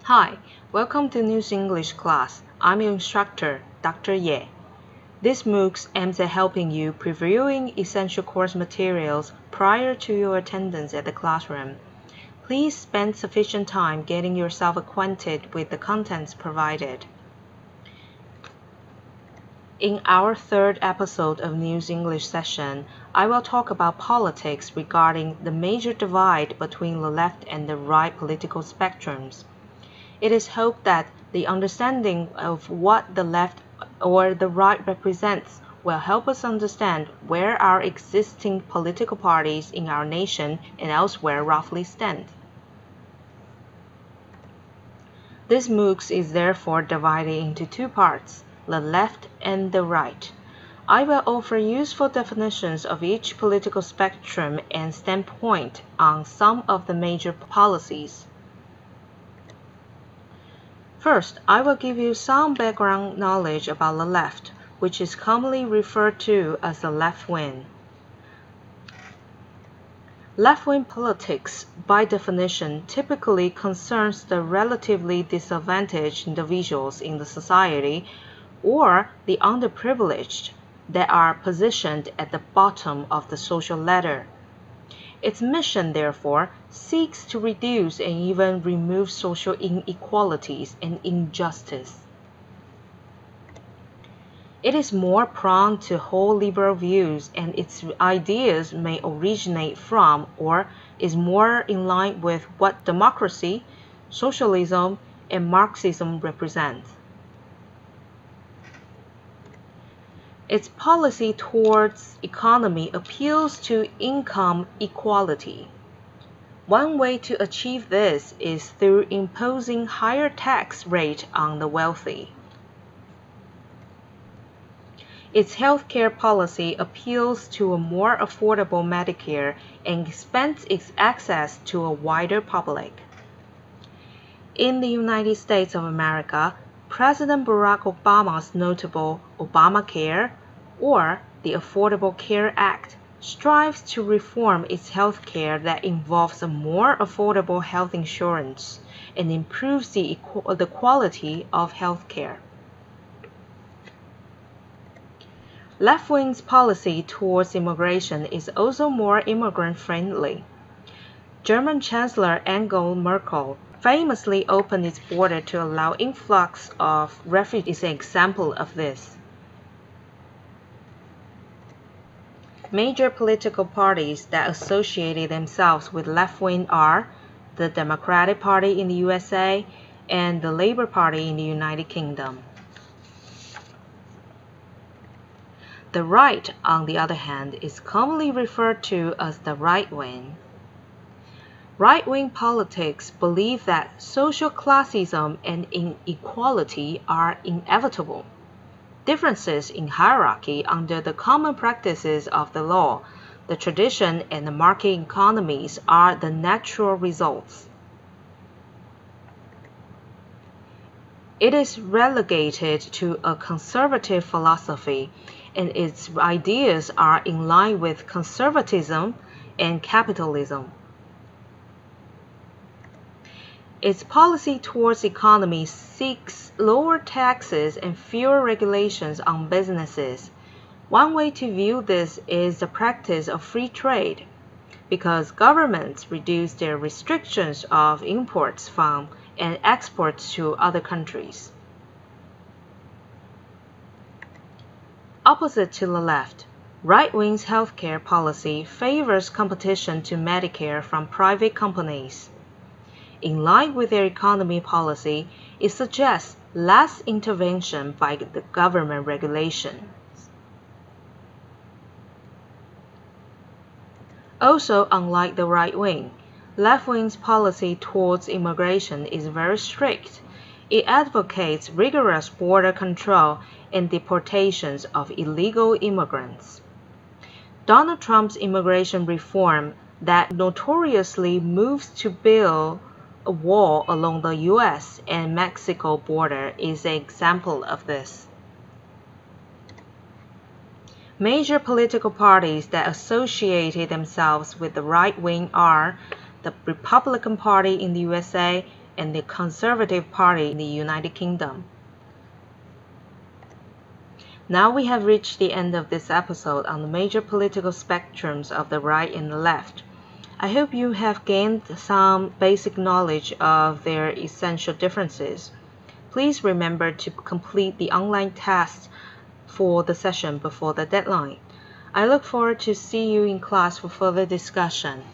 Hi, welcome to News English class. I'm your instructor, Dr. Ye. This MOOCS aims at helping you previewing essential course materials prior to your attendance at the classroom. Please spend sufficient time getting yourself acquainted with the contents provided. In our third episode of News English session, I will talk about politics regarding the major divide between the left and the right political spectrums. It is hoped that the understanding of what the left or the right represents will help us understand where our existing political parties in our nation and elsewhere roughly stand. This MOOCS is therefore divided into two parts, the left and the right. I will offer useful definitions of each political spectrum and standpoint on some of the major policies. First, I will give you some background knowledge about the left, which is commonly referred to as the left wing. Left-wing politics, by definition, typically concerns the relatively disadvantaged individuals in the society or the underprivileged that are positioned at the bottom of the social ladder. Its mission, therefore, seeks to reduce and even remove social inequalities and injustice. It is more prone to hold liberal views, and its ideas may originate from or is more in line with what democracy, socialism, and Marxism represent. Its policy towards economy appeals to income equality. One way to achieve this is through imposing higher tax rate on the wealthy. Its healthcare policy appeals to a more affordable Medicare and expands its access to a wider public. In the United States of America, President Barack Obama's notable Obamacare, or the Affordable Care Act, strives to reform its healthcare that involves a more affordable health insurance and improves the quality of healthcare. Left-wing's policy towards immigration is also more immigrant-friendly. German Chancellor Angela Merkel famously opened its border to allow influx of refugees is an example of this. Major political parties that associated themselves with left-wing are the Democratic Party in the USA and the Labour Party in the United Kingdom. The right, on the other hand, is commonly referred to as the right wing. Right-wing politics believe that social classism and inequality are inevitable. Differences in hierarchy under the common practices of the law, the tradition, and the market economies are the natural results. It is relegated to a conservative philosophy, and its ideas are in line with conservatism and capitalism. Its policy towards economy seeks lower taxes and fewer regulations on businesses. One way to view this is the practice of free trade, because governments reduce their restrictions of imports from and exports to other countries. Opposite to the left, right-wing's healthcare policy favors competition to Medicare from private companies. In line with their economy policy, it suggests less intervention by the government regulation. Also, unlike the right wing, left wing's policy towards immigration is very strict. It advocates rigorous border control and deportations of illegal immigrants. Donald Trump's immigration reform that notoriously moves to build a wall along the US and Mexico border is an example of this. Major political parties that associated themselves with the right wing are the Republican Party in the USA and the Conservative Party in the United Kingdom. Now we have reached the end of this episode on the major political spectrums of the right and the left. I hope you have gained some basic knowledge of their essential differences. Please remember to complete the online test for the session before the deadline. I look forward to see you in class for further discussion.